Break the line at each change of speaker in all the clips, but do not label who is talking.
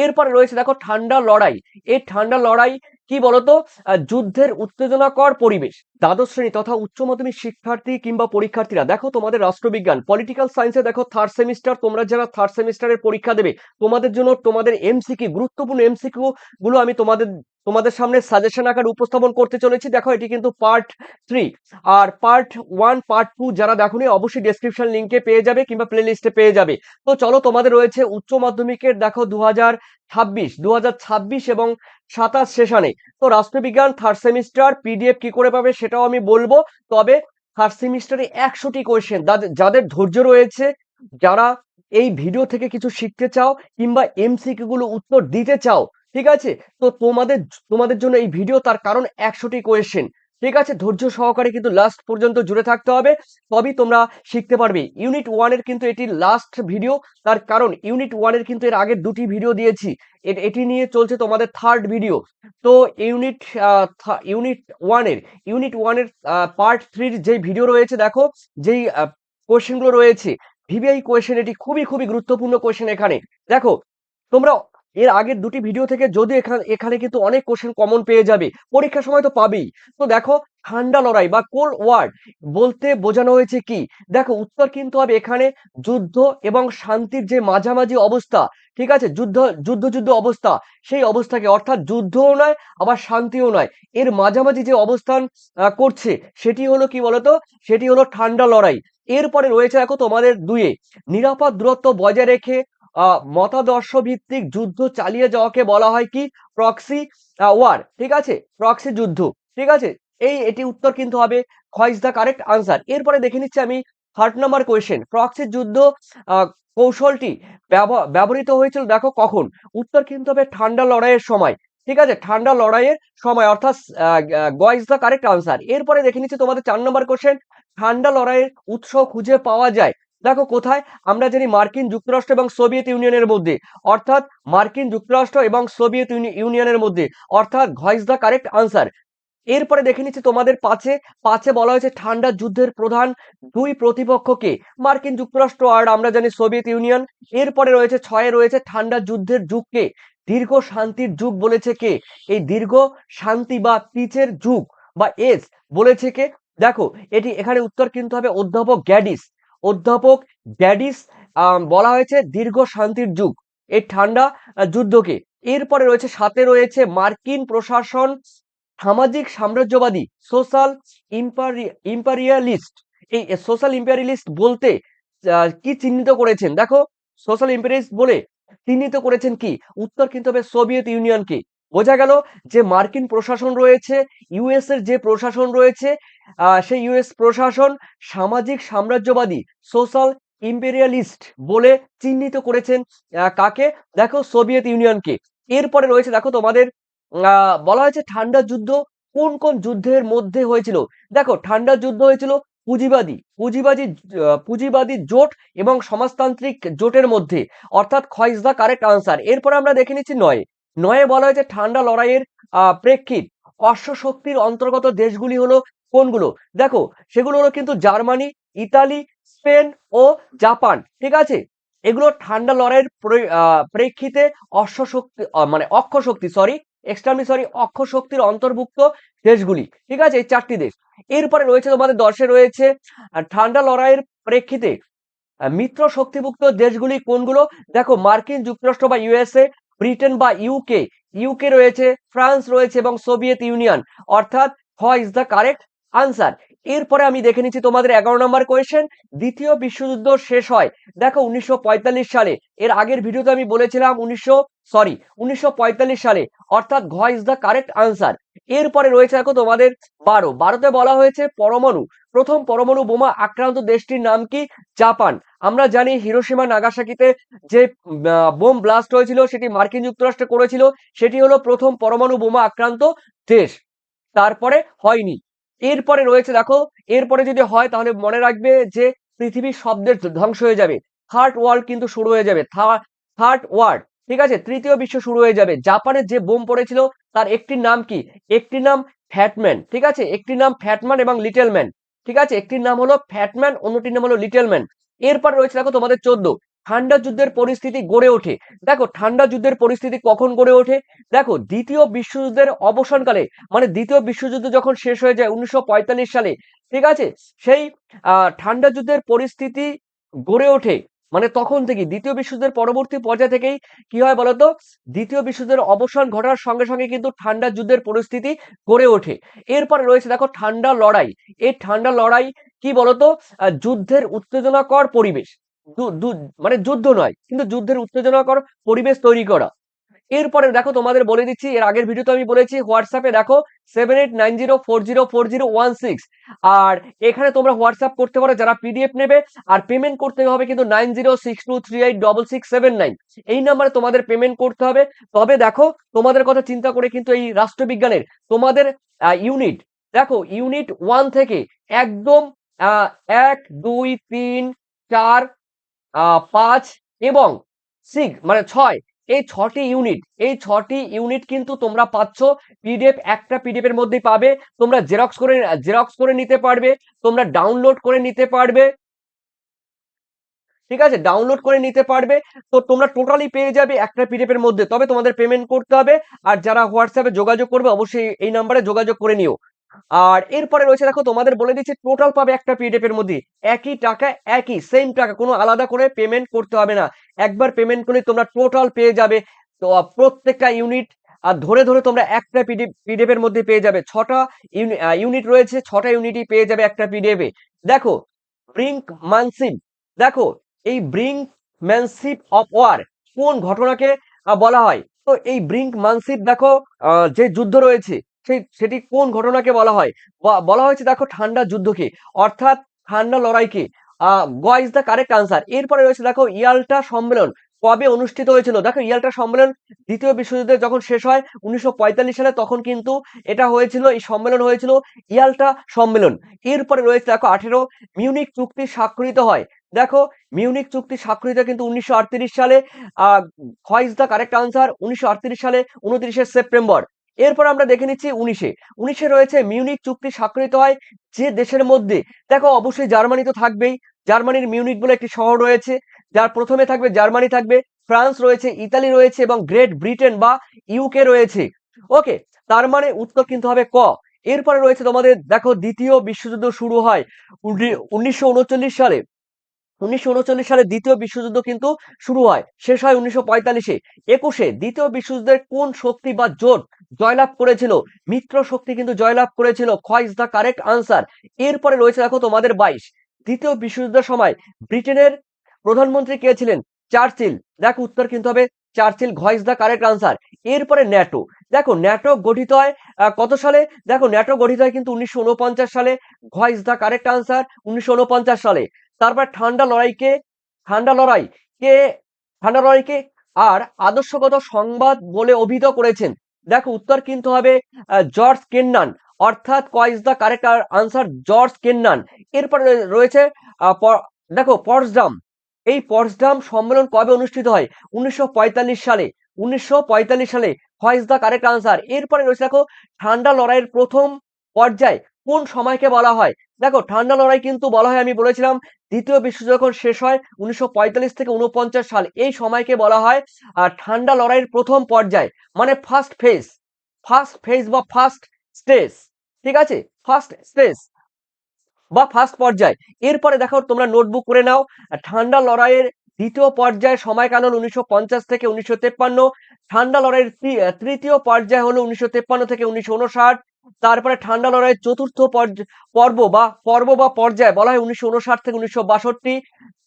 এরপরে রয়েছে দেখো ঠান্ডা লড়াই। এই ঠান্ডা লড়াই কি বলতো? যুদ্ধের উত্তেজনাকর পরিবেশ। দ্বাদশ শ্রেণী তথা উচ্চ মাধ্যমিক শিক্ষার্থী কিংবা পরীক্ষার্থীরা দেখো, তোমাদের রাষ্ট্রবিজ্ঞান পলিটিক্যাল সায়েন্সে দেখো থার্ড সেমিস্টার, তোমরা যারা থার্ড সেমিস্টারের পরীক্ষা দেবে, তোমাদের জন্য তোমাদের এমসিকিউ, গুরুত্বপূর্ণ এমসিকিউ গুলো আমি তোমাদের সামনে সাজেশন আকারে উপস্থাপন করতে চলেছি। দেখো এটি কিন্তু পার্ট 3, আর পার্ট 1 পার্ট 2 যারা দেখোনি অবশ্যই ডেসক্রিপশন লিংকে পেয়ে যাবে কিংবা প্লে লিস্টে পেয়ে যাবে। তো চলো, তোমাদের রয়েছে উচ্চ মাধ্যমিকের দেখো 2026 এবং 27 সেশনে। তো রাষ্ট্রবিজ্ঞান থার্ড সেমিস্টার পিডিএফ কি করে পাবে সেটাও আমি বলবো। তবে থার্ড সেমিস্টারে 100টি কোয়েশ্চেন, যাদের ধৈর্য রয়েছে, যারা এই ভিডিও থেকে কিছু শিখতে চাও কিংবা এমসিকিউ গুলো উত্তর দিতে চাও, ঠিক আছে, তো তোমাদের জন্য এই ভিডিও, তার কারণ 100টি কোয়েশ্চেন। ঠিক আছে, ধৈর্য সহকারে কিন্তু লাস্ট পর্যন্ত জুড়ে থাকতে হবে, তবেই তোমরা শিখতে পারবে। ইউনিট 1 এর কিন্তু এটি লাস্ট ভিডিও, তার কারণ ইউনিট 1 এর কিন্তু এর আগের দুটি ভিডিও দিয়েছি, এটি নিয়ে চলছে তোমাদের থার্ড ভিডিও। তো ইউনিট ইউনিট 1 এর পার্ট 3 যে ভিডিও রয়েছে, দেখো যেই কোশ্চেন গুলো রয়েছে, ভিভিআই কোশ্চেন, এটি খুবই খুবই গুরুত্বপূর্ণ কোশ্চেন। এখানে দেখো, তোমরা এর আগের দুটি ভিডিও থেকে যদি এখানে কিন্তু অনেক কোশ্চেন কমন পেয়ে যাবে, পরীক্ষার সময় তো পাবেই। তো দেখো, ঠান্ডা লড়াই বা কোল্ড ওয়ার বলতে বোঝানো হয়েছে কি? দেখো, উত্তর কিন্তু হবে এখানে যুদ্ধ এবং শান্তির যে মাঝামাঝি অবস্থা, ঠিক আছে, যুদ্ধ অবস্থা, সেই অবস্থাকে, অর্থাৎ যুদ্ধও নয় আবার শান্তিও নয়, এর মাঝামাঝি যে অবস্থান করছে, সেটি হলো কি বলতো? সেটি হলো ঠান্ডা লড়াই। এরপরে রয়েছে দেখো তোমাদের 2 নিরাপদ দূরত্ব বজায় রেখে মতাদর্শ ভিত্তিক যুদ্ধ চালিয়ে যাওয়াকে বলা হয় কি? প্রক্সি ওয়ার, ঠিক আছে, প্রক্সি যুদ্ধ, ঠিক আছে। এটি উত্তর কিন্তু হবে খ ইজ দা কারেক্ট আনসার। এরপরে দেখে নিচ্ছি আমি থার্ড নাম্বার কোয়েশ্চেন, প্রক্সি যুদ্ধ কৌশলটি ব্যবহৃত হয়েছিল দেখো কখন? উত্তর কিন্তু হবে ঠান্ডা লড়াইয়ের সময়, ঠিক আছে, ঠান্ডা লড়াইয়ের সময়, অর্থাৎ গ ইজ দা কারেক্ট আনসার। এরপরে দেখে নিচ্ছি তোমাদের 4 নম্বর কোয়েশ্চেন, ঠান্ডা লড়াইয়ের উৎস খুঁজে পাওয়া যায় দেখো কোথায়? আমরা জানি মার্কিন যুক্তরাষ্ট্র এবং সোভিয়েত ইউনিয়নের মধ্যে, অর্থাৎ মার্কিন যুক্তরাষ্ট্র এবং সোভিয়েত ইউনিয়নের মধ্যে, অর্থাৎ ঘ ইজ দা কারেক্ট আনসার। এরপরে দেখে নিচ্ছি তোমাদের পাঁচে বলা হয়েছে ঠান্ডা যুদ্ধের প্রধান 2 প্রতিপক্ষকে, মার্কিন যুক্তরাষ্ট্র আর আমরা জানি সোভিয়েত ইউনিয়ন। এরপরে রয়েছে 6 রয়েছে ঠান্ডা যুদ্ধের যুগকে দীর্ঘ শান্তির যুগ বলেছে কে? এই দীর্ঘ শান্তি বা পিচের যুগ বা এজ বলেছে কে? দেখো, এটি এখানে উত্তর কিন্তু হবে অধ্যাপক গ্যাডিস বলা হয়েছে দীর্ঘ শান্তির যুগ এই ঠান্ডা যুদ্ধকে। এরপরে রয়েছে 7 রয়েছে মার্কিন প্রশাসন সামাজিক সাম্রাজ্যবাদী সোশ্যাল ইম্পারিয়ালিস্ট, এই সোশ্যাল ইম্পারিয়ালিস্ট বলতে কি চিহ্নিত করেছেন? দেখো, সোশ্যাল ইম্পারিয়ালিস্ট বলে চিহ্নিত করেছেন কি? উত্তর কিন্তু হবে সোভিয়েত ইউনিয়নকে। বোঝা গেল যে মার্কিন প্রশাসন রয়েছে, ইউএস এর যে প্রশাসন রয়েছে, সেই ইউএস প্রশাসন সামাজিক সাম্রাজ্যবাদী সোশ্যাল ইম্পেরিয়ালিস্ট বলে চিহ্নিত করেছেন কাকে? দেখো, সোভিয়েত ইউনিয়নকে। এরপরে রয়েছে দেখো তোমাদের বলা হয়েছে ঠান্ডা যুদ্ধ কোন কোন যুদ্ধের মধ্যে হয়েছিল? দেখো, ঠান্ডা যুদ্ধ হয়েছিল পুঁজিবাদী জোট এবং সমাজতান্ত্রিক জোটের মধ্যে, অর্থাৎ খ ইজ দা কারেক্ট আনসার। এরপরে আমরা দেখে নিচ্ছি নয়ে বলা হয়েছে ঠান্ডা লড়াইয়ের প্রেক্ষিত অশ্বশক্তির অন্তর্গত দেশগুলি হলো কোনগুলো? দেখো, সেগুলো হলো কিন্তু জার্মানি, ইতালি, স্পেন ও জাপান, ঠিক আছে। এগুলো ঠান্ডা লড়াইয়ের প্রেক্ষিতে অক্ষ শক্তির অন্তর্ভুক্ত দেশগুলি, ঠিক আছে, এই 4টি দেশ। এরপরে রয়েছে তোমাদের 10 রয়েছে ঠান্ডা লড়াইয়ের প্রেক্ষিতে মিত্র শক্তিভুক্ত দেশগুলি কোনগুলো? দেখো, মার্কিন যুক্তরাষ্ট্র বা ইউএসএ, ব্রিটেন বা ইউকে রয়েছে, ফ্রান্স রয়েছে এবং সোভিয়েত ইউনিয়ন, অর্থাৎ খ ইজ দ্য কারেক্ট আনসার। এরপরে আমি দেখে নিচ্ছি তোমাদের 11 নম্বর কোয়েশ্চেন, দ্বিতীয় বিশ্বযুদ্ধ শেষ হয় দেখো 1945 সালে। এর আগের ভিডিওতে আমি বলেছিলাম 1945 সালে, অর্থাৎ ঘ ইজ দ্য কারেক্ট আনসার। এরপরে রয়েছে দেখো তোমাদের 12তে বলা হয়েছে প্রথম পরমাণু বোমা আক্রান্ত দেশটির নাম কি? জাপান। আমরা জানি হিরোশিমা নাগাসাকিতে যে বোম ব্লাস্ট হয়েছিল সেটি মার্কিন যুক্তরাষ্ট্র করেছিল, সেটি হলো প্রথম পরমাণু বোমা আক্রান্ত দেশ, তারপরে হয়নি। এরপরে রয়েছে দেখো, এরপরে যদি হয় তাহলে মনে রাখবে যে পৃথিবীর সব দেশ ধ্বংস হয়ে যাবে, থার্ড ওয়ার্ল্ড কিন্তু শুরু হয়ে যাবে, থার্ড ওয়ার্ল্ড, ঠিক আছে, তৃতীয় বিশ্ব শুরু হয়ে যাবে। জাপানের যে বোম পড়েছিল তার একটির নাম কি? একটির নাম ফ্যাটম্যান, ঠিক আছে, একটির নাম ফ্যাটম্যান এবং লিটল ম্যান, ঠিক আছে, একটির নাম হলো ফ্যাটম্যান, অন্যটির নাম হলো লিটল ম্যান। এরপর রয়েছে দেখো তোমাদের 14 ঠান্ডা যুদ্ধের পরিস্থিতি গড়ে ওঠে? দেখো ঠান্ডা যুদ্ধের পরিস্থিতি কখন গড়ে ওঠে? দেখো দ্বিতীয় বিশ্বযুদ্ধের অবসানকালে, মানে দ্বিতীয় বিশ্বযুদ্ধ যখন শেষ হয়ে যায় 1945 সালে, ঠিক আছে, সেই ঠান্ডা যুদ্ধের পরিস্থিতি গড়ে ওঠে, মানে তখন থেকে দ্বিতীয় বিশ্বযুদ্ধের পরবর্তী পর্যায় থেকেই কি হয় বলতো, দ্বিতীয় বিশ্বযুদ্ধের অবসান ঘটার সঙ্গে সঙ্গে কিন্তু ঠান্ডা যুদ্ধের পরিস্থিতি গড়ে ওঠে। এরপরে রয়েছে দেখো ঠান্ডা লড়াই। এই ঠান্ডা লড়াই কি বলতো, যুদ্ধের উত্তেজনাকর পরিবেশ, মানে যুদ্ধ নয় কিন্তু যুদ্ধের উত্তেজনাকর পরিবেশ তৈরি করা। এরপরে দেখো তোমাদের বলে দিচ্ছি, এর আগের ভিডিওতে আমি বলেছি, হোয়াটসঅ্যাপে দেখো 7890404016, আর এখানে তোমরা হোয়াটসঅ্যাপ করতে পারো যারা পিডিএফ নেবে, আর পেমেন্ট করতে হবে কিন্তু 9062386679, এই নাম্বারে তোমাদের পেমেন্ট করতে হবে। তবে দেখো তোমাদের কথা চিন্তা করে কিন্তু এই রাষ্ট্রবিজ্ঞানের তোমাদের ইউনিট, দেখো ইউনিট 1 থেকে একদম 1 2 3 4 5 এবং 6 মানে 6, এই ছটি ইউনিট কিন্তু তোমরা পাচ্ছ পিডিএফ, একটা পিডিএফ এর মধ্যেই পাবে। তোমরা জেরক্স করে নিতে পারবে, তোমরা ডাউনলোড করে নিতে পারবে, ঠিক আছে, ডাউনলোড করে নিতে পারবে। তো তোমরা টোটালি পেয়ে যাবে একটা পিডিএফ এর মধ্যে, তবে তোমাদের পেমেন্ট করতে হবে। আর যারা হোয়াটসঅ্যাপে যোগাযোগ করবে অবশ্যই এই নাম্বারে যোগাযোগ করে নিও। আর এরপরে রয়েছে দেখো তোমাদের বলে দিচ্ছি, টোটাল পাবে একটা পিডিএফ এর মধ্যে একই টাকা, একই সেম টাকা, কোনো আলাদা করে পেমেন্ট করতে হবে না। একবার পেমেন্ট করলে তোমরা টোটাল পেয়ে যাবে। তো প্রত্যেকটা ইউনিট আর ধরে ধরে তোমরা একটা পিডিএফ এর মধ্যে পেয়ে যাবে। 6টা ইউনিট রয়েছে, 6টা ইউনিটই পেয়ে যাবে একটা পিডিএফ এ। দেখো ব্রিঙ্কম্যানশিপ, দেখো এই ব্রিঙ্কম্যানশিপ অফ ওয়ার কোন ঘটনাকে বলা হয়? তো এই ব্রিঙ্কম্যানশিপ দেখো যে যুদ্ধ রয়েছে সেটি কোন ঘটনাকে বলা হয়? বলা হয়েছে দেখো ঠান্ডা যুদ্ধকে, অর্থাৎ ঠান্ডা লড়াইকে। গ ইজ দ্য কারেক্ট আনসার। এরপরে রয়েছে দেখো ইয়াল্টা সম্মেলন কবে অনুষ্ঠিত হয়েছিল? দেখো ইয়াল্টা সম্মেলন দ্বিতীয় বিশ্বযুদ্ধ যখন শেষ হয় 1945 সালে, তখন কিন্তু এটা হয়েছিল, এই সম্মেলন হয়েছিল ইয়াল্টা সম্মেলন। এরপরে রয়েছে দেখো 18 মিউনিক চুক্তি স্বাক্ষরিত হয়। দেখো মিউনিক চুক্তি স্বাক্ষরিত কিন্তু 1938 সালে। খ ইজ দ্য কারেক্ট আনসার 1938 সালে 29শে সেপ্টেম্বর। এরপর আমরা দেখে নিচ্ছি 19-এ রয়েছে মিউনিক চুক্তি স্বাক্ষরিত হয় যে দেশের মধ্যে? দেখো অবশ্যই জার্মানি তো থাকবেই, জার্মানির মিউনিক বলে একটি শহর রয়েছে, যার প্রথমে থাকবে জার্মানি, থাকবে ফ্রান্স রয়েছে, ইতালি রয়েছে এবং গ্রেট ব্রিটেন বা ইউকে রয়েছে। ওকে, তার মানে উত্তর কিন্তু হবে ক। এরপরে রয়েছে তোমাদের দেখো দ্বিতীয় বিশ্বযুদ্ধ শুরু হয় 1939 সালে। 1939 সালে দ্বিতীয় বিশ্বযুদ্ধ কিন্তু শুরু হয়, শেষ হয় 1945-এ। 21-এ দ্বিতীয় বিশ্বযুদ্ধের কোন শক্তি বা জোট জয়লাভ করেছিল? মিত্র শক্তি কিন্তু জয়লাভ করেছিল। খ ইজ দ্য কারেক্ট আনসার। এরপরে রয়েছে দেখো তোমাদের 22, দ্বিতীয় বিশ্বযুদ্ধের সময় ব্রিটেনের প্রধানমন্ত্রী কে ছিলেন? চার্চিল। দেখো উত্তর কিন্তু হবে চার্চিল, ঘ ইজ দ্য কারেক্ট আনসার। এরপরে ন্যাটো, দেখো ন্যাটো গঠিত হয় কত সালে? দেখো ন্যাটো গঠিত হয় কিন্তু 1949 সালে, ঘ ইজ দ্য কারেক্ট আনসার, 1949 সালে। তারপর ঠান্ডা লড়াই কে ঠান্ডা লড়াইকে আর আদর্শগত সংবাদ বলে অভিহিত করেছেন? দেখো উত্তর কিন্তু হবে জর্জ কেন্নান, অর্থাৎ ক is the correct answer, George কেন্নান। এরপরে রয়েছে দেখো পটসডাম, এই পটসডাম সম্মেলন কবে অনুষ্ঠিত হয়? 1945 সালে, 1945 সালে। ক ইজ দ্য কারেক্ট আনসার। এরপরে রয়েছে দেখো ঠান্ডা লড়াইয়ের প্রথম পর্যায় কোন সময়কে বলা হয়? দেখো ঠান্ডা লড়াই কিন্তু বলা হয়, আমি বলেছিলাম দ্বিতীয় বিশ্বযুদ্ধ যখন শেষ হয় 1945 থেকে 49 সাল, এই সময়কে বলা হয় ঠান্ডা লড়াইয়ের প্রথম পর্যায়, মানে ফার্স্ট ফেজ বা ফার্স্ট স্টেজ, ঠিক আছে, ফার্স্ট স্টেজ বা ফার্স্ট পর্যায়। এরপরে দেখো তোমরা নোটবুক করে নাও, ঠান্ডা লড়াইয়ের দ্বিতীয় পর্যায়ের সময়কাল হলো 1950 থেকে 1953। ঠান্ডা লড়াইয়ের তৃতীয় পর্যায় হলো 1953 থেকে 1959। তারপরে ঠান্ডা লড়াইয়ের চতুর্থ পর্যায় বলা হয় 1959 থেকে 1962।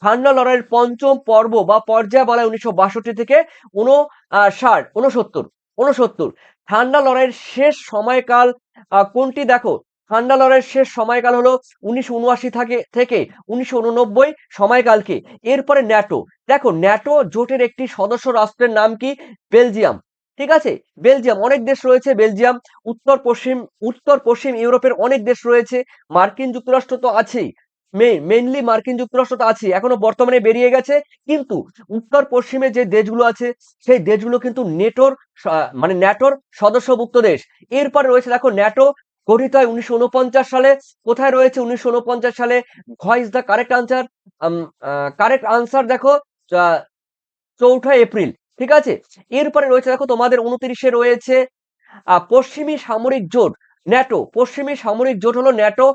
ঠান্ডা লড়াইয়ের পঞ্চম পর্ব বা পর্যায় বলা হয় 1962 থেকে 1969। ঠান্ডা লড়াইয়ের শেষ সময়কাল কোনটি? দেখো ঠান্ডা লড়াইয়ের শেষ সময়কাল হলো 1979 থেকে 1989 সময়কালকে। এরপরে ন্যাটো, দেখো ন্যাটো জোটের একটি সদস্য রাষ্ট্রের নাম কি? বেলজিয়াম, ঠিক আছে, বেলজিয়াম। অনেক দেশ রয়েছে বেলজিয়াম, উত্তর পশ্চিম ইউরোপের অনেক দেশ রয়েছে, মার্কিন যুক্তরাষ্ট্র তো আছেই, মেইনলি মার্কিন যুক্তরাষ্ট্র তো আছে, এখনো বর্তমানে বেরিয়ে গেছে, কিন্তু উত্তর পশ্চিমে যে দেশগুলো আছে সেই দেশগুলো কিন্তু মানে ন্যাটোর সদস্যভুক্ত দেশ। এরপর রয়েছে দেখো ন্যাটো গঠিত হয় 1949 সালে, কোথায় রয়েছে 1949 সালে? ঘ is the correct answer. Correct answer দেখো 4 এপ্রিল, ঠিক আছে। এরপরে রয়েছে দেখো তোমাদের 29-এ রয়েছে পশ্চিমী সামরিক জোট ন্যাটো। পশ্চিমী সামরিক জোট হলো ন্যাটো,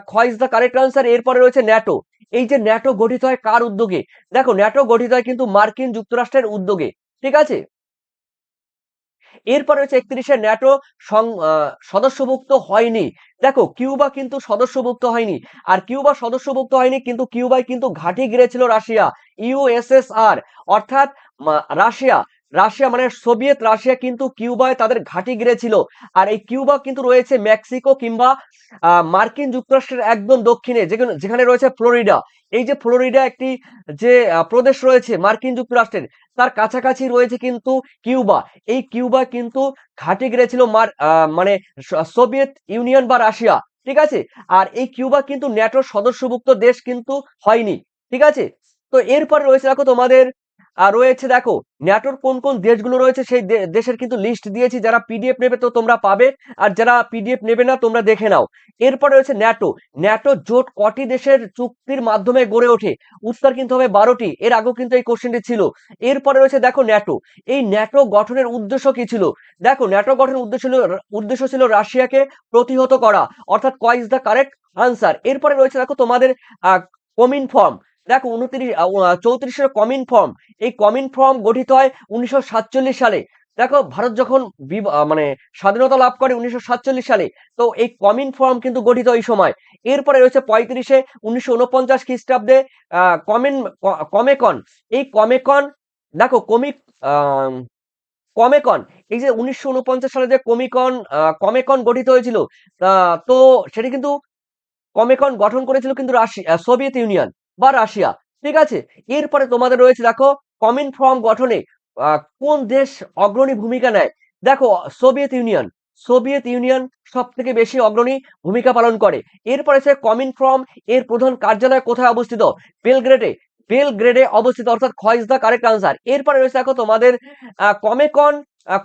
খ ইজ দ্য কারেক্ট আনসার। এরপরে রয়েছে ন্যাটো। এই যে ন্যাটো গঠিত হয় কার উদ্যোগে? দেখো ন্যাটো গঠিত হয় কিন্তু মার্কিন যুক্তরাষ্ট্রের উদ্যোগে, ঠিক আছে। এরপরে হচ্ছে 31-এ ন্যাটো সদস্যভুক্ত হয়নি। দেখো কিউবা কিন্তু সদস্যভুক্ত হয়নি। আর কিউবা সদস্যভুক্ত হয়নি কিন্তু কিউবায় কিন্তু ঘাঁটি গেড়েছিল রাশিয়া, ইউএসএসআর, অর্থাৎ রাশিয়া। রাশিয়া মানে সোভিয়েত রাশিয়া কিন্তু কিউবায় তাদের ঘাঁটি গেড়েছিল। আর এই কিউবা কিন্তু রয়েছে মেক্সিকো কিংবা মার্কিন যুক্তরাষ্ট্রের একদম দক্ষিণে, যেখানে যেখানে রয়েছে ফ্লোরিডা। এই যে ফ্লোরিডা একটি যে প্রদেশ রয়েছে মার্কিন যুক্তরাষ্ট্রের, তার কাছাকাছি রয়েছে কিন্তু কিউবা। এই কিউবা কিন্তু ঘাঁটি গেড়েছিল মানে সোভিয়েত ইউনিয়ন বা রাশিয়া, ঠিক আছে। আর এই কিউবা কিন্তু ন্যাটোর সদস্যভুক্ত দেশ কিন্তু হয়নি, ঠিক আছে। তো এরপরে রয়েছে দেখো তোমাদের রয়েছে দেখো ন্যাটোর কোন কোন দেশগুলো রয়েছে সেই দেশের কিন্তু লিস্ট দিয়েছি। যারা পিডিএফ নেবে তো তোমরা পাবে, আর যারা পিডিএফ নেবে না তোমরা দেখে নাও। এরপরে রয়েছে ন্যাটো। ন্যাটো জোট কটি দেশের চুক্তির মাধ্যমে গড়ে ওঠে? উত্তর কিন্তু হবে 12টি। এর আগেও কিন্তু এই কোশ্চেনটি ছিল। এরপরে রয়েছে দেখো ন্যাটো। এই ন্যাটো গঠনের উদ্দেশ্য কি ছিল? দেখো ন্যাটো গঠনের উদ্দেশ্য ছিল রাশিয়াকে প্রতিহত করা, অর্থাৎ ক ইজ দ্য কারেক্ট আনসার। এরপরে রয়েছে দেখো তোমাদের কমিন ফর্ম। দেখো 34 কমিন ফর্ম। এই কমিন ফর্ম গঠিত হয় 1947 সালে। দেখো ভারত যখন মানে স্বাধীনতা লাভ করে 1947 সালে, তো এই কমিন ফর্ম কিন্তু গঠিত এই সময়। এরপরে রয়েছে 35-এ 1949 খ্রিস্টাব্দে কমেকন। এই কমেকন, দেখো কমেকন, এই যে 1949 সালে যে কমেকন গঠিত হয়েছিল, তো সেটি কিন্তু কমেকন গঠন করেছিল কিন্তু সোভিয়েত ইউনিয়ন বা রাশিয়া, ঠিক আছে। এরপরে তোমাদের রয়েছে দেখো কমিন ফর্ম গঠনে কোন দেশ অগ্রণী ভূমিকা নেয়? দেখো সোভিয়েত ইউনিয়ন। সোভিয়েত ইউনিয়ন সব থেকে বেশি অগ্রণী ভূমিকা পালন করে। এরপরে সে কমিন ফর্ম এর প্রধান কার্যালয় কোথায় অবস্থিত? বেলগ্রেডে। বেলগ্রেডে অবস্থিত, অর্থাৎ খ ইজ দ্য কারেক্ট আনসার। এরপরে রয়েছে দেখো তোমাদের কমেকন।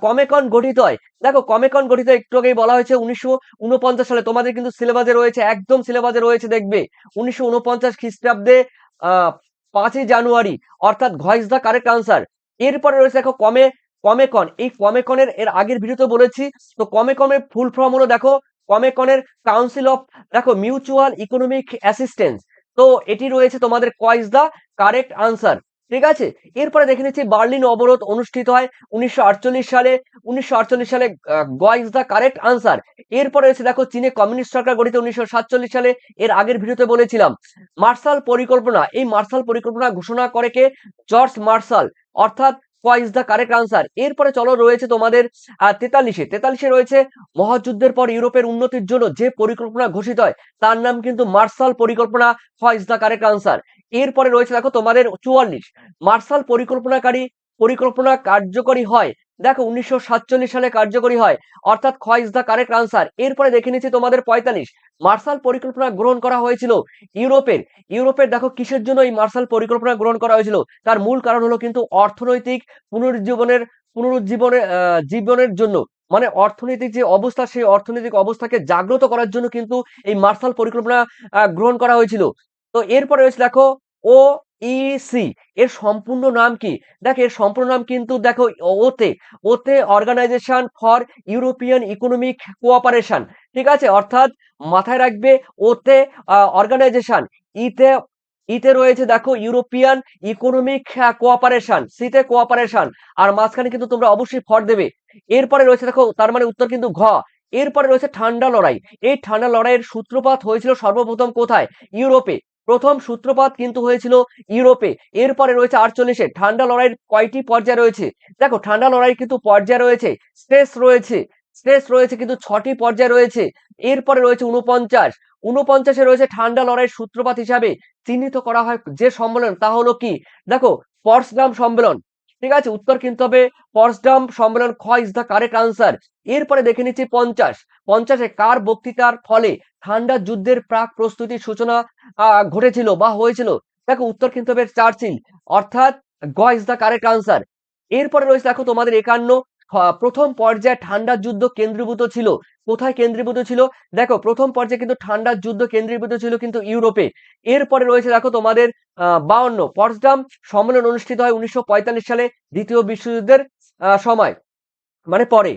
কমেকন গঠিত হয়, দেখো কমেকন গঠিত একটু আগেই বলা হয়েছে 1949 সালে। তোমাদের কিন্তু সিলেবাসে রয়েছে, একদম সিলেবাসে রয়েছে, দেখবে 1949 খ্রিস্টাব্দে 5ই জানুয়ারি, অর্থাৎ ঘ ইজ দ্য কারেক্ট আনসার। এরপরে রয়েছে দেখো কমেকন। এই কমেকনের এর আগের ভিডিওতে বলেছি। তো কমেকনের ফুল ফর্ম হলো দেখো কমেকনের কাউন্সিল অফ, দেখো মিউচুয়াল ইকোনমিক অ্যাসিস্ট্যান্স। তো এটি রয়েছে তোমাদের ক ইজ দ্য কারেক্ট আনসার, ঠিক আছে। এরপরে দেখে নিচ্ছি বার্লিন অবরোধ অনুষ্ঠিত হয় 1948 সালে। 1948 সালে গ ইজ দ্য কারেক্ট আনসার। এরপরে এসে দেখো চীনে কমিউনিস্ট সরকার গঠিত 1947 সালে। এর আগের ভিডিওতে বলেছিলাম। মার্শাল পরিকল্পনা, এই মার্শাল পরিকল্পনা ঘোষণা করে কে? জর্জ মার্শাল, অর্থাৎ ক ইজ দ্য কারেক্ট আনসার। এরপরে চলো রয়েছে তোমাদের 43-এ রয়েছে মহাযুদ্ধের পর ইউরোপের উন্নতির জন্য যে পরিকল্পনা ঘোষিত হয় তার নাম কিন্তু মার্শাল পরিকল্পনা, খ ইজ দ্য কারেক্ট আনসার। এরপরে রয়েছে দেখো তোমাদের 44, মার্শাল পরিকল্পনা কার্যকরী হয়, দেখো 1947 সালে কার্যকরী হয়, অর্থাৎ খ ইজ দ্য কারেক্ট আনসার। এরপরে দেখে নিচ্ছি তোমাদের 45, মার্শাল পরিকল্পনা গ্রহণ করা হয়েছিল ইউরোপের দেখো কিসের জন্য এই মার্শাল পরিকল্পনা গ্রহণ করা হয়েছিল? তার মূল কারণ হলো কিন্তু অর্থনৈতিক জীবনের জন্য। মানে অর্থনৈতিক যে অবস্থা, সেই অর্থনৈতিক অবস্থাকে জাগ্রত করার জন্য কিন্তু এই মার্শাল পরিকল্পনা গ্রহণ করা হয়েছিল। তো এরপরে রয়েছে দেখো ও ইসি। এর সম্পূর্ণ নাম কি? দেখো এর সম্পূর্ণ নাম কিন্তু দেখো ওতে organisation for European economic cooperation, ঠিক আছে। অর্থাৎ মাথায় রাখবে ওতে অর্গানাইজেশন, ইতে ইতে রয়েছে দেখো ইউরোপিয়ান ইকোনমিক কোঅপারেশন, সিতে কোঅপারেশন, আর মাঝখানে কিন্তু তোমরা অবশ্যই ফর দেবে। এরপরে রয়েছে দেখো তার মানে উত্তর কিন্তু ঘ। এরপরে রয়েছে ঠান্ডা লড়াই। এই ঠান্ডা লড়াইয়ের সূত্রপাত হয়েছিল সর্বপ্রথম কোথায়? ইউরোপে। প্রথম সূত্রপাত কিন্তু হয়েছিল ইউরোপে। এরপরে রয়েছে 48-এ ঠান্ডা লড়াইয়ের কয়টি পর্যায় রয়েছে? দেখো ঠান্ডা লড়াই কিন্তু পর্যায় রয়েছে, স্টেজ রয়েছে কিন্তু 6টি পর্যায় রয়েছে। এরপরে রয়েছে 49-এ রয়েছে ঠান্ডা লড়াইয়ের সূত্রপাত হিসাবে চিহ্নিত করা হয় যে সম্মেলন, তা হলো কি? দেখো পটসডাম সম্মেলন, ঠিক আছে। উত্তর কিন্তু হবে পটসডাম সম্মেলন, খ ইজ দ্য কারেক্ট আনসার। এরপরে দেখে নিচ্ছি 50-এ কার বক্তৃতার ফলে ঠান্ডা যুদ্ধের প্রাক প্রস্তুতির সূচনা ঘটেছিল বা হয়েছিল? দেখো উত্তর কিন্তু হবে চার্চিল, অর্থাৎ গ ইজ দ্য কারেক্ট আনসার। এরপরে রয়েছে দেখো তোমাদের 51, প্রথম পর্যায়ে ঠান্ডা যুদ্ধ কেন্দ্রীভূত ছিল কোথায় কেন্দ্রীভূত ছিল? দেখো প্রথম পর্যায়ে কিন্তু ঠান্ডা যুদ্ধ কেন্দ্রীভূত ছিল কিন্তু ইউরোপে। এরপরে রয়েছে দেখো তোমাদের 52 পটসডাম সম্মেলন অনুষ্ঠিত হয় 1945 সালে দ্বিতীয় বিশ্বযুদ্ধের সময়, মানে পরে।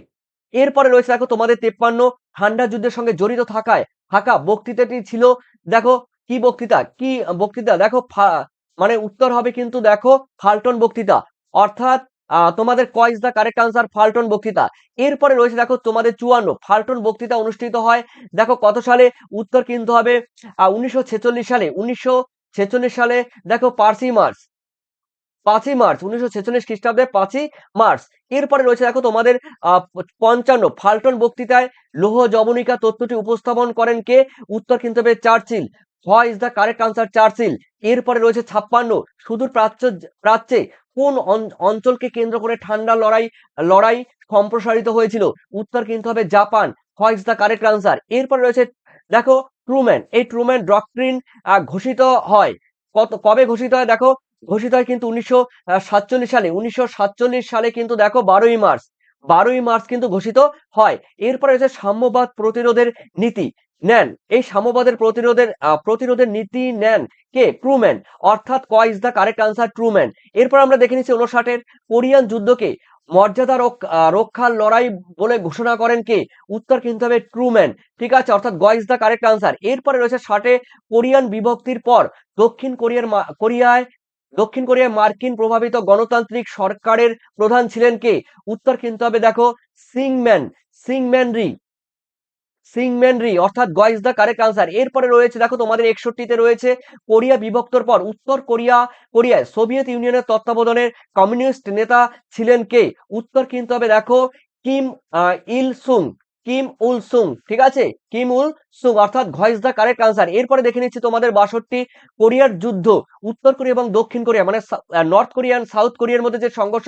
এরপরে রয়েছে দেখো তোমাদের 53 ঠান্ডা যুদ্ধের সঙ্গে জড়িত থাকা বক্তৃতাটি ছিল, দেখো কি বক্তৃতা, কি বক্তৃতা, দেখো মানে উত্তর হবে কিন্তু দেখো ফাল্টন বক্তৃতা, অর্থাৎ তোমাদের ক ইজ দা কারেক্ট আনসার ফাল্টন বক্তৃতা। এরপরে রয়েছে দেখো তোমাদের 54 ফাল্টন বক্তৃতা অনুষ্ঠিত হয় দেখো কত সালে? উত্তর কিন্তু হবে 1946 সালে। 1946 সালে দেখো 5ই মার্চ 1946 খ্রিস্টাব্দে 5ই মার্চ। এরপরে রয়েছে দেখো তোমাদের 55 ফাল্টন বক্তৃতায় লৌহ যবনিকা তত্ত্বটি উপস্থাপন করেন কে? উত্তর কিন্তু হবে Churchill. What is the correct answer? Churchill. এরপরে রয়েছে 56 সুদূর প্রাচ্যে কোন অঞ্চলকে কেন্দ্র করে ঠান্ডা লড়াই সম্প্রসারিত হয়েছিল? উত্তর কিন্তু হবে Japan. What is the correct answer? এরপরে রয়েছে দেখো ট্রুম্যান, এই ট্রুম্যান ডক্ট্রিন ঘোষিত হয় কবে ঘোষিত হয়? দেখো ঘোষিত হয় কিন্তু 1947 সালে। 1947 সালে কিন্তু দেখো 12ই মার্চ কিন্তু ঘোষিত হয়। এরপরে হচ্ছে সাম্যবাদ প্রতিরোধের নীতি নেন, এই সাম্যবাদের প্রতিরোধের নীতি নেন কে? ট্রুম্যান, অর্থাৎ ক is the correct answer? Truman. এরপর আমরা দেখে নিচ্ছি 59 কোরিয়ান যুদ্ধকে মর্যাদা রক্ষার লড়াই বলে ঘোষণা করেন কে? উত্তর কিন্তু হবে ট্রুম্যান, ঠিক আছে, অর্থাৎ গ ইজ দা কারেক্ট আনসার। এরপরে রয়েছে 60 কোরিয়ান বিভক্তির পর দক্ষিণ কোরিয়ায় মার্কিন প্রভাবিত গণতান্ত্রিক সরকারের প্রধান ছিলেন কে? উত্তর কিন্তু হবে দেখো সিংম্যান রি, অর্থাৎ গ ইজ দা কারেক্ট আনসার। এরপরে রয়েছে দেখো তোমাদের 61 রয়েছে কোরিয়া বিভক্তর পর উত্তর কোরিয়ায় সোভিয়েত ইউনিয়নের তত্ত্বাবধানের কমিউনিস্ট নেতা ছিলেন কে? উত্তর কিন্তু হবে দেখো কিম ইল সুং কিম উল সুং, ঠিক আছে, কিম উল সুং, অর্থাৎ ঘ ইজ দা কারেক্ট আনসার। এরপরে দেখে নিচ্ছি তোমাদের 62 কোরিয়ার যুদ্ধ উত্তর কোরিয়া এবং দক্ষিণ কোরিয়া মানে নর্থ কোরিয়া সাউথ কোরিয়ার মধ্যে যে সংঘর্ষ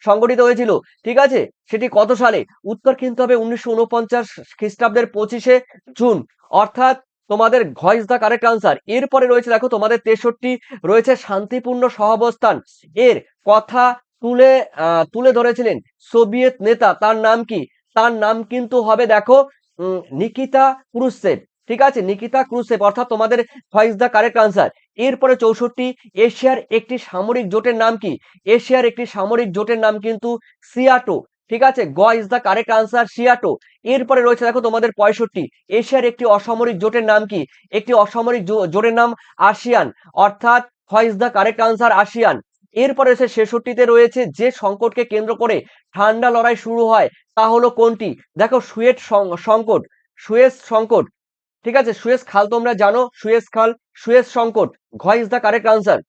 সংগঠিত হয়েছিল, ঠিক আছে, সেটি কত সালে? উত্তর কিন্তু হবে 1949 খ্রিস্টাব্দের 25শে জুন, অর্থাৎ তোমাদের ঘ ইজ দা কারেক্ট আনসার। এরপরে রয়েছে দেখো তোমাদের 63 রয়েছে শান্তিপূর্ণ সহাবস্থান এর কথা তুলে ধরেছিলেন সোভিয়েত নেতা, তার নাম কি? তার নাম কিন্তু হবে দেখো নিকিতা ক্রুশ্চেভ, ঠিক আছে, নিকিতা ক্রুশ্চেভ, অর্থাৎ তোমাদের what is the correct answer. এরপরে 64 এশিয়ার একটি সামরিক জোটের নাম কি? এশিয়ার একটি সামরিক জোটের নাম কিন্তু সিয়াটো, ঠিক আছে, গ ইজ দা কারেক্ট আনসার সিয়াটো। এরপরে রয়েছে দেখো তোমাদের 65 এশিয়ার একটি অসামরিক জোটের নাম কি? একটি অসামরিক জোটের নাম আসিয়ান, অর্থাৎ what is the correct answer? ASEAN. এরপরে 66 রয়েছে যে সংকটকে কেন্দ্র করে ঠান্ডা লড়াই শুরু হয় তা হলো কোনটি? দেখো সুয়েজ সংকট, ঠিক আছে, সুয়েজ খাল তোমরা জানো, সুয়েজ সংকট, ঘ ইজ দা কারেক্ট আনসার।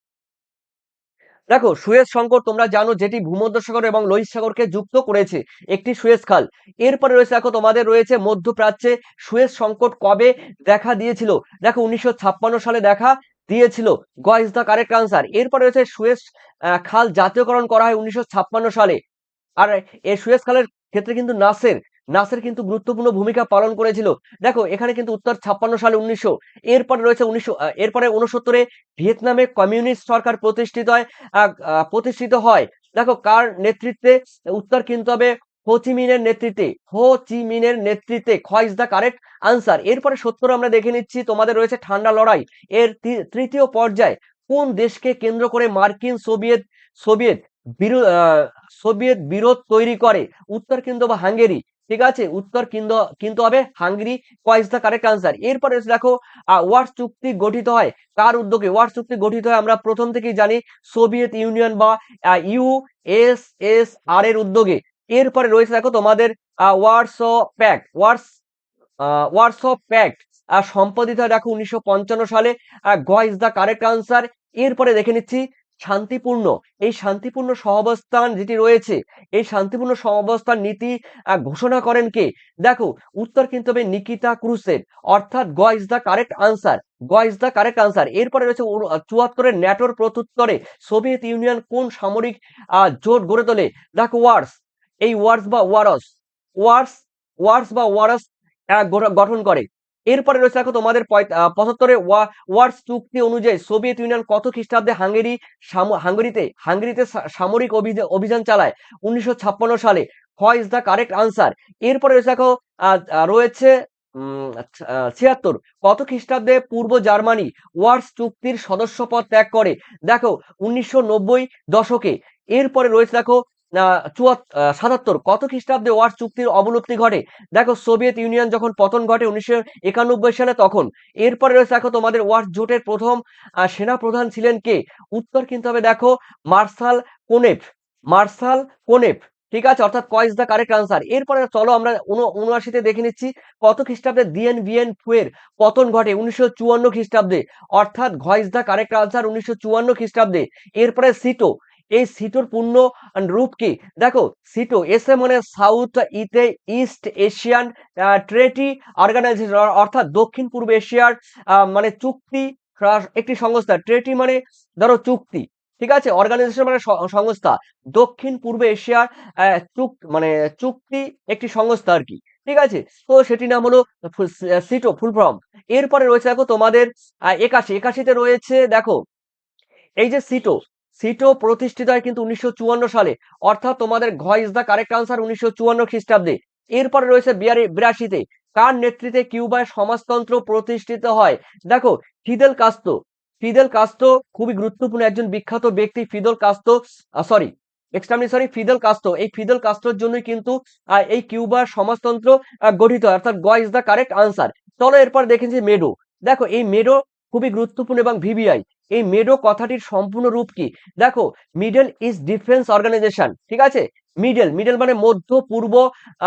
দেখো সুয়েজ সংকট তোমরা জানো, যেটি ভূমধ্যসাগর এবং লোহিত সাগরকে যুক্ত করেছে, একটি সুয়েজ খাল। এরপরে রয়েছে দেখো তোমাদের রয়েছে মধ্যপ্রাচ্যে সুয়েজ সংকট কবে দেখা দিয়েছিল? দেখো 1956 সালে দেখা দিয়েছিল, গ ইজ দা কারেক্ট আনসার। এরপরে রয়েছে সুয়েজ খাল জাতীয়করণ করা হয় 1956 সালে। আর এই সুয়েজ খালের ক্ষেত্রে কিন্তু নাসের কিন্তু গুরুত্বপূর্ণ ভূমিকা পালন করেছিল। দেখো এখানে কিন্তু উত্তর 56 সালে 1900। এরপরে রয়েছে 69 ভিয়েতনামে কমিউনিস্ট সরকার প্রতিষ্ঠিত হয় দেখো কার নেতৃত্বে? উত্তর কিন্তু হবে হো চি মিনের নেতৃত্বে, খ ইজ দা কারেক্ট আনসার। এরপরে 70 আমরা দেখে নিচ্ছি তোমাদের রয়েছে ঠান্ডা লড়াই এর তৃতীয় পর্যায় কোন দেশকে কেন্দ্র করে মার্কিন সোভিয়েত সোভিয়েত বিরোধ তৈরি করে? উত্তর কিন্তু হবে হাঙ্গেরি, ঠিক আছে, উত্তর কিন্তু হবে হাঙ্গেরি, ক ইজ দা কারেক্ট আনসার। এরপরে দেখো ওয়ার্স চুক্তি গঠিত হয় কার উদ্যোগে? ওয়ার্স চুক্তি গঠিত হয় আমরা প্রথম থেকেই জানি সোভিয়েত ইউনিয়ন বা ইউএসএসআর এর উদ্যোগে। এরপরে রয়েছে দেখো তোমাদের ওয়ার্সো প্যাক্ট সম্পাদিত হয় দেখো 1955 সালে, গ ইজ দা কারেক্ট আনসার। এরপরে দেখে নিচ্ছি এই শান্তিপূর্ণ সহাবস্থান যেটি রয়েছে, এই শান্তিপূর্ণ সহাবস্থান নীতি ঘোষণা করেন কে? দেখো উত্তর কিন্তু হবে নিকিতা ক্রুশ্চেভ, অর্থাৎ গ ইজ দা কারেক্ট আনসার। এরপরে রয়েছে 74 ন্যাটোর প্রত্যুত্তরে সোভিয়েত ইউনিয়ন কোন সামরিক জোট গড়ে তোলে? দেখো ওয়ার্স বা ওয়ারস গঠন করে। এরপরে রয়েছে দেখো তোমাদের 75 ওয়ার্স চুক্তি অনুযায়ী সোভিয়েত ইউনিয়ন কত খ্রিস্টাব্দে হাঙ্গেরিতে সামরিক অভিযান চালায়? 1956 সালে। What is the correct answer. এরপরে রয়েছে দেখো রয়েছে 76 কত খ্রিস্টাব্দে পূর্ব জার্মানি ওয়ার্স চুক্তির সদস্যপদ ত্যাগ করে? দেখো 1990 দশকে। এরপরে রয়েছে দেখো 77 কত খ্রিস্টাব্দে ওয়ার্স চুক্তির অবলুপ্তি ঘটে? দেখো সোভিয়েত ইউনিয়ন যখন পতন ঘটে 1991 সালে তখন। এরপরে রয়েছে দেখো তোমাদের ওয়ার্স জোটের প্রথম সেনা প্রধান ছিলেন কে? উত্তর কিন্তু হবে দেখো মার্শাল কোনেভ। মার্শাল কোনেভ। ঠিক আছে, অর্থাৎ ক ইজ দ্য কারেক্ট আনসার। এরপরে চলো আমরা 79-তে দেখে নিচ্ছি কত খ্রিস্টাব্দে দিয়েন ভিয়েন ফুয়ের পতন ঘটে? 1954 খ্রিস্টাব্দে, অর্থাৎ ঘ ইজ দ্য কারেক্ট আনসার 1954 খ্রিস্টাব্দে। এরপরে সিটো, এই সিটোর পূর্ণ রূপ কি? দেখো সিটো এস এ মানে South East Asian Treaty Organisation, অর্থাৎ দক্ষিণ পূর্ব এশিয়ার মানে চুক্তি একটি সংস্থা। ট্রেটি মানে ধরো চুক্তি, ঠিক আছে, অর্গানাইজেশন মানে সংস্থা। দক্ষিণ পূর্ব এশিয়ার মানে চুক্তি একটি সংস্থা আর কি, ঠিক আছে। তো সেটি নাম হলো সিটো, ফুল ফর্ম। এরপরে রয়েছে দেখো তোমাদের 81 তে রয়েছে দেখো এই যে সিটো, সিটো প্রতিষ্ঠিত হয় কিন্তু 1954 সালে, অর্থাৎ তোমাদের ঘ ইজ দ্য কারেক্ট আনসার 1954 খ্রিস্টাব্দে। এরপরে রয়েছে 82-তে কার নেতৃত্বে কিউবায় সমাজতন্ত্র প্রতিষ্ঠিত হয়? দেখো ফিদেল কাস্তো। ফিদেল কাস্তো খুবই গুরুত্বপূর্ণ একজন বিখ্যাত ব্যক্তি। Fidel Castro sorry extremely sorry Fidel Castro, এই ফিদেল কাস্টোর জন্যই কিন্তু এই কিউবার সমাজতন্ত্র গঠিত হয়, অর্থাৎ গ ইজ দ্য কারেক্ট আনসার। চলো এরপর দেখেছি মেডো। দেখো এই মেডো খুবই গুরুত্বপূর্ণ এবং ভিভিআই। এই মেডো কথাটির সম্পূর্ণ রূপ কি? দেখো মিডল ইস্ট ডিফেন্স অর্গানাইজেশন, ঠিক আছে। মিডল, মিডল মানে মধ্য পূর্ব,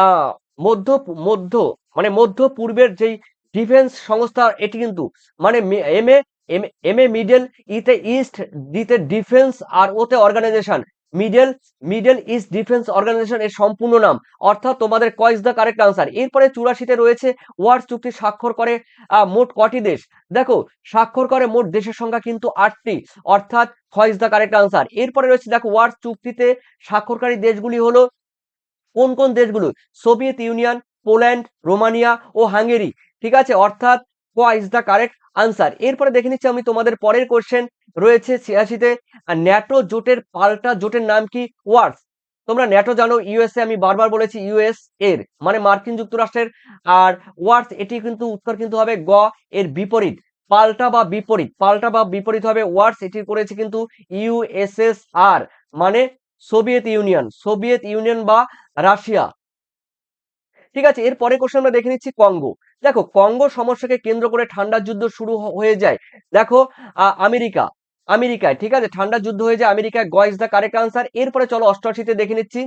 আহ মধ্য মধ্য মানে মধ্য পূর্বের যেই ডিফেন্স সংস্থা এটি কিন্তু, মানে M A M A middle, ইতে ইস্ট, ডিতে ডিফেন্স, আর ওতে organisation. Middle, Middle East Defence Organisation এর সম্পূর্ণ নাম, অর্থাৎ তোমাদের ক ইজ দ্য কারেক্ট আনসার। এরপরে 84-তে রয়েছে ওয়ার্স চুক্তি স্বাক্ষর করে মোট কটি দেশ? দেখো স্বাক্ষর করে মোট দেশের সংখ্যা কিন্তু 8টি, অর্থাৎ খ ইজ দ্য কারেক্ট আনসার। এরপরে রয়েছে দেখো ওয়ার্স চুক্তিতে স্বাক্ষরকারী দেশগুলি হলো কোন কোন দেশগুলো? সোভিয়েত ইউনিয়ন, পোল্যান্ড, রোমানিয়া ও হাঙ্গেরি, ঠিক আছে, অর্থাৎ ক ইজ দ্য কারেক্ট আনসার। এরপরে দেখে নিচ্ছি আমি তোমাদের পরের কোশ্চেন রয়েছে 86-তে ন্যাটো জোটের পাল্টা জোটের নাম কি? ওয়ার্স। তোমরা ন্যাটো জানো, ইউএসএ, আমি বারবার বলেছি ইউএস এর মানে মার্কিন যুক্তরাষ্ট্রের, আর ওয়ার্স এটি কিন্তু উত্তর কিন্তু হবে গ এর বিপরীত, পাল্টা বা বিপরীত। পাল্টা বা বিপরীত হবে ওয়ার্স, এটি করেছে কিন্তু ইউএসএসআর মানে সোভিয়েত ইউনিয়ন, সোভিয়েত ইউনিয়ন বা রাশিয়া, ঠিক আছে। এর পরে কোশ্চেন আমরা দেখে নিচ্ছি কঙ্গো। দেখো কঙ্গো সমস্যাকে কেন্দ্র করে ঠান্ডা যুদ্ধ শুরু হয়ে যায়। দেখো আমেরিকা, আমেরিকায়, ঠিক আছে, ঠান্ডা যুদ্ধ হয়ে যায় আমেরিকায়, গ ইজ দ্য কারেক্ট আনসার। এরপরে চলো 88-তে দেখে নিচ্ছি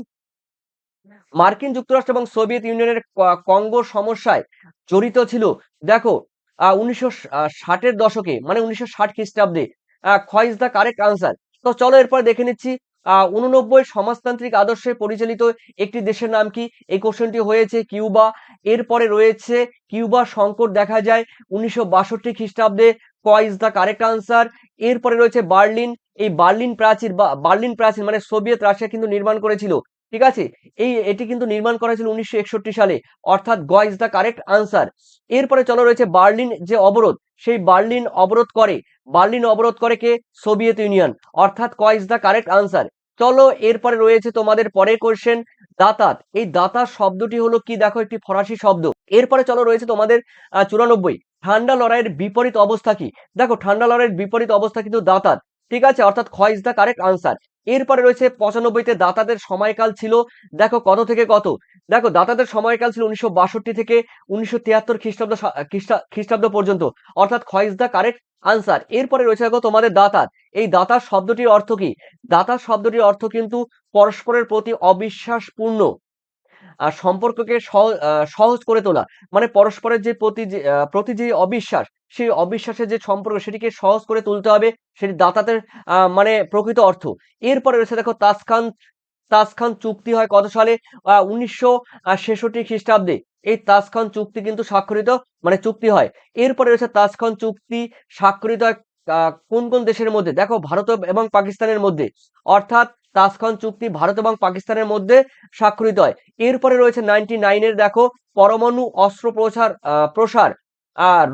মার্কিন যুক্তরাষ্ট্র এবং সোভিয়েত ইউনিয়নের কঙ্গো সমস্যায় জড়িত ছিল। দেখো 1960-এর দশকে মানে 1960 খ্রিস্টাব্দে, খ ইজ দ্য কারেক্ট আনসার। তো চলো এরপর দেখে নিচ্ছি 89 সমাজতান্ত্রিক আদর্শে পরিচালিত একটি দেশের নাম কি? এই কোশ্চেনটি হয়েছে কিউবা। এরপরে রয়েছে কিউবা সংকট দেখা যায় 1962 খ্রিস্টাব্দে, ক ইজ দ্য কারেক্ট আনসার। এরপরে রয়েছে বার্লিন, এই বার্লিন প্রাচীর বা বার্লিন প্রাচীর মানে সোভিয়েত রাশিয়া কিন্তু নির্মাণ করেছিল, ঠিক আছে। এটি কিন্তু নির্মাণ করা হয়েছিল 1961 সালে, অর্থাৎ গ ইজ দ্য কারেক্ট আনসার। এরপরে চলো রয়েছে বার্লিন যে অবরোধ, সেই বার্লিন অবরোধ করে, বার্লিন অবরোধ করে কে? সোভিয়েত ইউনিয়ন, অর্থাৎ ক ইজ দ্য কারেক্ট আনসার। চলো এরপরে রয়েছে তোমাদের পরের কোশ্চেন দাতাত। এই দাতাত শব্দটি হলো কি? দেখো একটি ফরাসি শব্দ। এরপরে চলো রয়েছে তোমাদের 94 ঠান্ডা লড়াইয়ের বিপরীত অবস্থা কি? দেখো ঠান্ডা লড়াইয়ের বিপরীত অবস্থা কিন্তু দাতাত, ঠিক আছে, অর্থাৎ খ ইজ দ্য কারেক্ট আনসার। এরপরে রয়েছে 95-তে দাতাদের সময়কাল ছিল দেখো কত থেকে কত? দেখো দাতাদের সময়কাল ছিল 1962 থেকে 1973 খ্রিস্টাব্দ পর্যন্ত, অর্থাৎ খ ইজ দ্য কারেক্ট আনসার। এরপরে রয়েছে দেখো তোমাদের দাতাত। এই দাতার শব্দটির অর্থ কি? দাতার শব্দটির অর্থ কিন্তু পরস্পরের প্রতি অবিশ্বাসপূর্ণ সম্পর্ককে সহজ করে তোলা, মানে পরস্পরের যে প্রতি যে অবিশ্বাস, সেই অবিশ্বাসের যে সম্পর্ক সেটিকে সহজ করে তুলতে হবে, সেটি দাতাতের মানে প্রকৃত অর্থ। এরপরে রয়েছে দেখো তাসখান, তাসখান চুক্তি হয় কত সালে? 1966 খ্রিস্টাব্দে এই তাসখান চুক্তি কিন্তু স্বাক্ষরিত মানে চুক্তি হয়। এরপরে রয়েছে তাসখান চুক্তি স্বাক্ষরিত হয় কোন কোন দেশের মধ্যে? দেখো ভারত এবং পাকিস্তানের মধ্যে, অর্থাৎ তাসখান চুক্তি ভারত এবং পাকিস্তানের মধ্যে স্বাক্ষরিত হয়। এরপরে রয়েছে 99-এর দেখো পরমাণু অস্ত্র প্রসার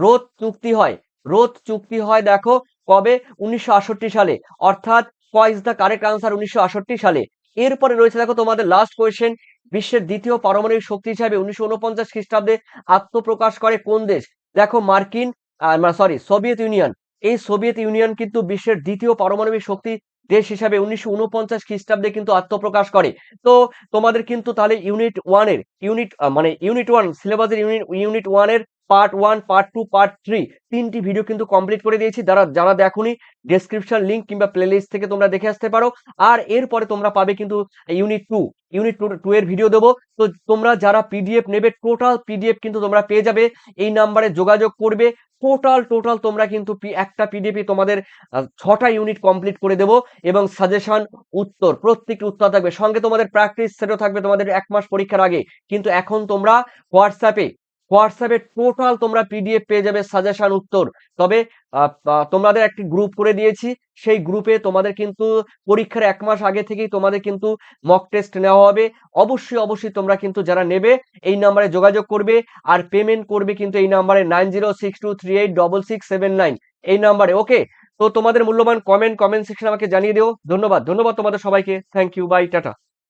রোধ চুক্তি হয়, রোধ চুক্তি হয় দেখো কবে? 1968 সালে, অর্থাৎ ক ইজ দ্য কারেক্ট আনসার 1968 সালে। এরপরে রয়েছে দেখো তোমাদের লাস্ট কোয়েশ্চেন বিশ্বের দ্বিতীয় পারমাণবিক শক্তি হিসাবে 1949 খ্রিস্টাব্দে আত্মপ্রকাশ করে কোন দেশ? দেখো মার্কিন সোভিয়েত ইউনিয়ন। এই সোভিয়েত ইউনিয়ন কিন্তু বিশ্বের দ্বিতীয় পারমাণবিক শক্তি দেশ হিসাবে 1949 খ্রিস্টাব্দে কিন্তু আত্মপ্রকাশ করে। তো তোমাদের কিন্তু তাহলে ইউনিট ওয়ান সিলেবাসের ইউনিট ওয়ান এর part one, part two, part three, তিনটি ভিডিও কিন্তু কমপ্লিট করে দিয়েছি। যারা দেখোনি, ডেসক্রিপশন লিঙ্ক কিংবা প্লে লিস্ট থেকে তোমরা দেখে আসতে পারো। আর এরপরে তোমরা পাবে কিন্তু ইউনিট টু এর ভিডিও দেবো। তো তোমরা যারা পিডিএফ নেবে, টোটাল পিডিএফ কিন্তু তোমরা পেয়ে যাবে। এই নাম্বারে যোগাযোগ করবে। টোটাল তোমরা কিন্তু একটা পিডিএফ তোমাদের 6টা ইউনিট কমপ্লিট করে দেবো, এবং সাজেশন, উত্তর, প্রত্যেকটি উত্তর থাকবে সঙ্গে। তোমাদের প্র্যাকটিস সেটও থাকবে তোমাদের 1 মাস পরীক্ষার আগে। কিন্তু এখন তোমরা হোয়াটসঅ্যাপে টোটাল তোমরা পিডিএফ পেয়ে যাবে, সাজেশন, উত্তর। তবে তোমাদের একটি গ্রুপ করে দিয়েছি, সেই গ্রুপে তোমাদের কিন্তু পরীক্ষার 1 মাস আগে থেকেই তোমাদের কিন্তু মক টেস্ট নেওয়া হবে। অবশ্যই তোমরা কিন্তু যারা নেবে এই নাম্বারে যোগাযোগ করবে, আর পেমেন্ট করবে কিন্তু এই নাম্বারে 9062386679 এই নাম্বারে। ওকে, তো তোমাদের মূল্যবান কমেন্ট সেকশন আমাকে জানিয়ে দিও। ধন্যবাদ তোমাদের সবাইকে। Thank you, bye, tata.